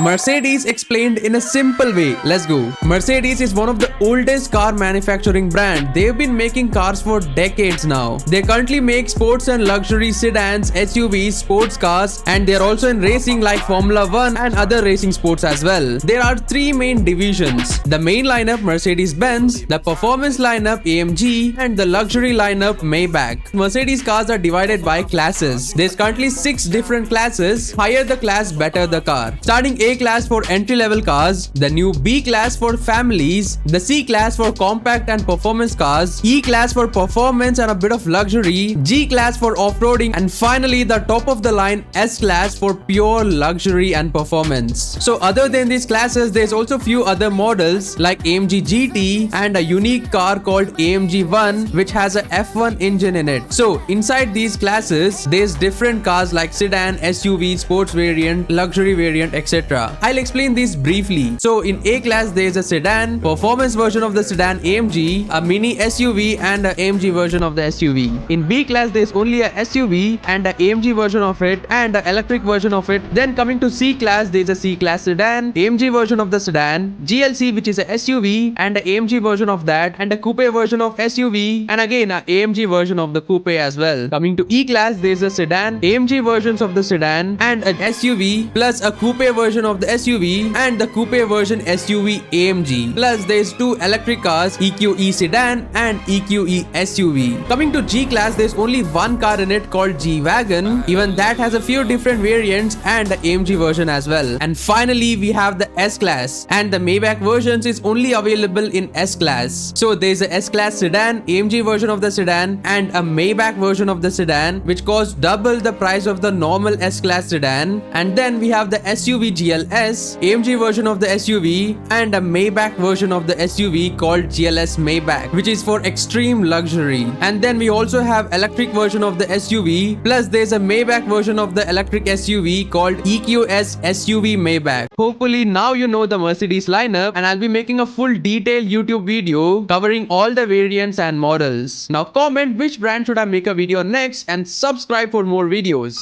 Mercedes explained in a simple way. Let's go. Mercedes is one of the oldest car manufacturing brand. They've been making cars for decades now. They currently make sports and luxury sedans, SUVs, sports cars, and they're also in racing like Formula 1 and other racing sports as well. There are three main divisions. The main lineup Mercedes-Benz, the performance lineup AMG, and the luxury lineup Maybach. Mercedes cars are divided by classes. There's currently 6 different classes. Higher the class, better the car. Starting A class for entry-level cars, the new B class for families, the C class for compact and performance cars, E class for performance and a bit of luxury, G class for off-roading, and finally the top of the line S class for pure luxury and performance. So other than these classes, there's also few other models like AMG GT and a unique car called AMG 1 which has a F1 engine in it. So inside these classes, there's different cars like sedan, SUV, sports variant, luxury variant, etc. I'll explain these briefly. So in A class, there's a sedan, performance version of the sedan AMG, a mini SUV and a AMG version of the SUV. In B class, there's only a SUV and a AMG version of it and an electric version of it. Then coming to C class, there's a C class sedan, AMG version of the sedan, GLC which is a SUV and a AMG version of that, and a coupe version of SUV, and again a AMG version of the coupe as well. Coming to E class, there's a sedan, AMG versions of the sedan and an SUV, plus a coupe version of the SUV and the coupe version SUV AMG. Plus there's 2 electric cars, EQE sedan and EQE SUV. Coming to G class, there's only one car in it called G-Wagon. Even that has a few different variants and the AMG version as well. And finally we have the S class, and the Maybach versions is only available in S class. So there's a S class sedan, AMG version of the sedan and a Maybach version of the sedan which costs double the price of the normal S class sedan. And then we have the SUV GLS, AMG version of the SUV and a Maybach version of the SUV called GLS Maybach which is for extreme luxury. And then we also have electric version of the SUV, plus there's a Maybach version of the electric SUV called EQS SUV Maybach. Hopefully now you know the Mercedes lineup, and I'll be making a full detailed YouTube video covering all the variants and models. Now comment which brand should I make a video next and subscribe for more videos.